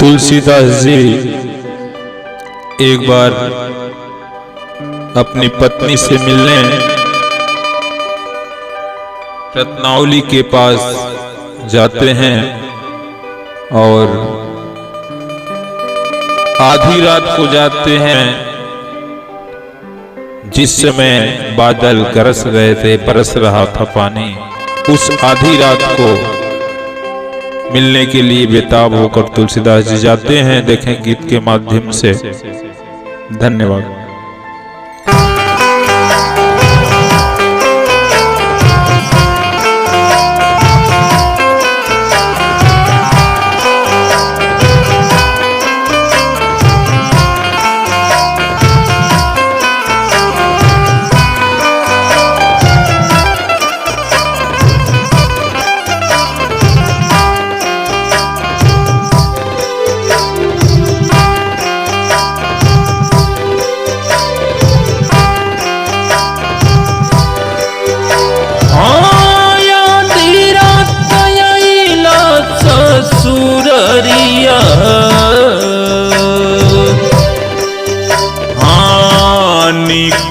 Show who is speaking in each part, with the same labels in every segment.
Speaker 1: तुलसीदास जी एक बार अपनी पत्नी से मिलने रत्नावली के पास जाते हैं और आधी रात को जाते हैं, जिस समय बादल गरज रहे थे, बरस रहा था पानी। उस आधी रात को मिलने के लिए बेताब होकर तुलसीदास जी जाते हैं। देखें गीत के माध्यम से। धन्यवाद।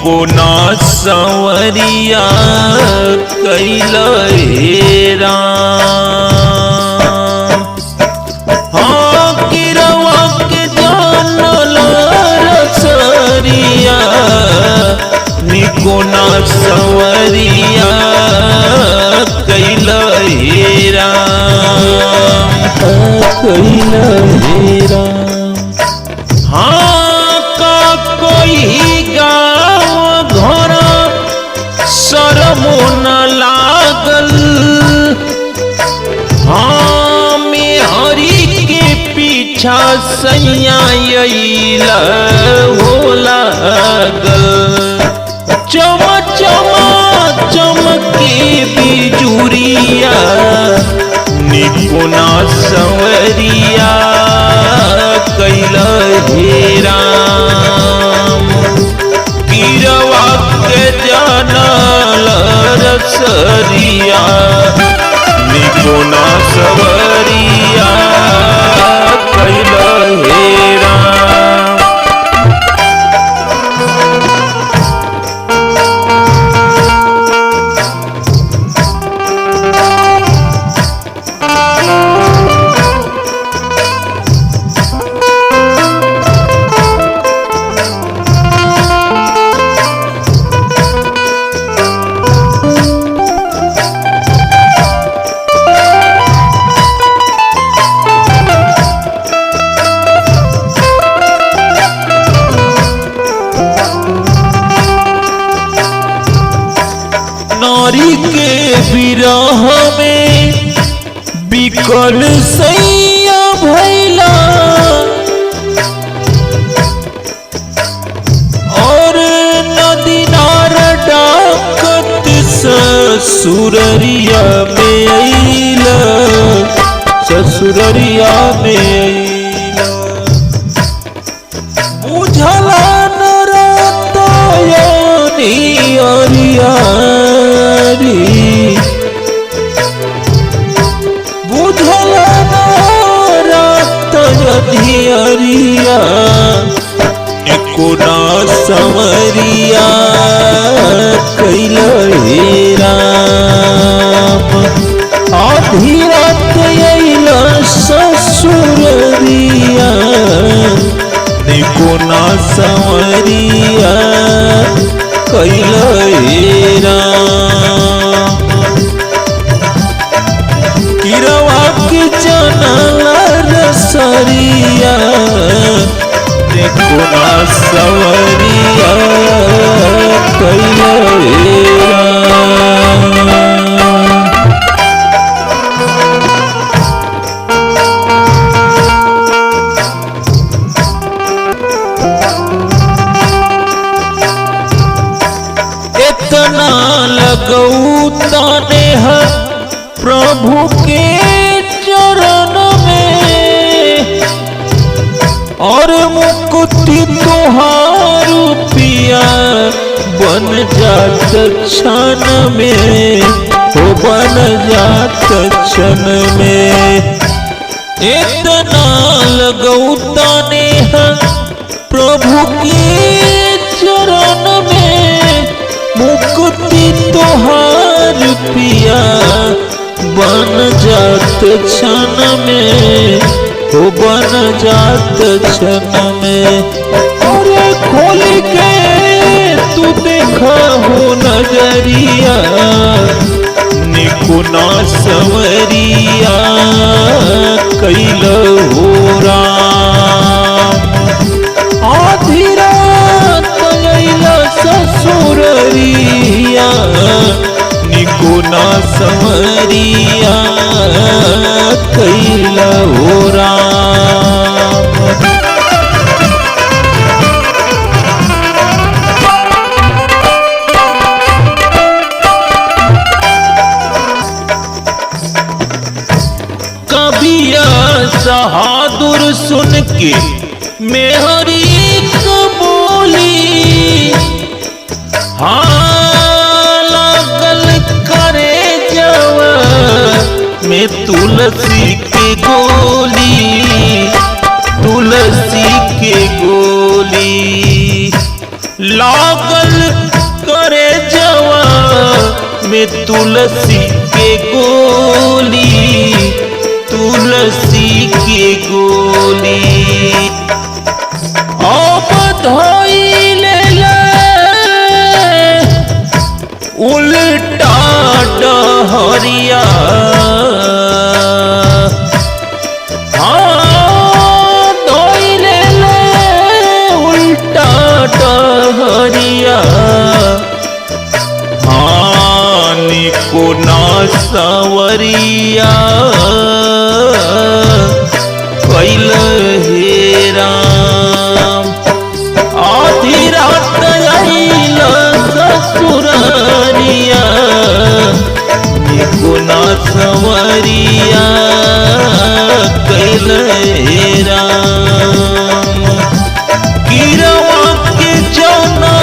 Speaker 2: को ना संवरिया कैल हेरा, हाँ गिरवा के जानल रसरिया, निको ना संवरिया कैल हेरा, कैल हेरा। हाँ का कोई शरमो न लागल, हाँ में हरि के पीछा सैया हो लागल। चम चमा चमके बिजुरिया, निपुना संवरिया कैल हेरा, गिरवा के जानल रसरिया, निपुना संवरिया कैल हेरा। नारी के विरह में बिकल सैया भैला, और नदी नार डाकत ससुररिया में अइला, ससुररिया में अइला। बुझला नरतयनी अरिया, बुझला रतयधियरिया, एको ना संवरिया कैल हेरा। आधी रात अइल ससुररिया, एको ना संवरिया कैल हेरा। गिरवा के जानल रसरिया, देखो ना संवरिया कैल हेरा। इतना लगऊ तने प्रभु के चरण में, और मुक्ति तुहार पिया बन जात क्षण में, हो बन जात क्षण में। इतना लगौता नेह प्रभु के चरण में, मुक्ति तोहार पिया बन जात क्षण में, हो बन जात क्षण में। और खोल के तू देखा हो नजरिया, निकुना संवरिया कैल हो राम। आधी रात अइला ससुररिया, निकुना संवरिया कैल हो राम। बहादुर सुन के मेहरी को बोली, हाँ लागल करे जवा में तुलसी के गोली, तुलसी के गोली लागल करे जवा में तुलसी के गोली, तुलसी की गोली। अब धोइले उल्टा डहरिया, हाँ धोइले उल्टा डहरिया, हाँ निकुना संवरिया कैल हे राम। आधी रात आइल ससुरारिया, निकुना संवरिया कैल हे राम। गिरवा के जौना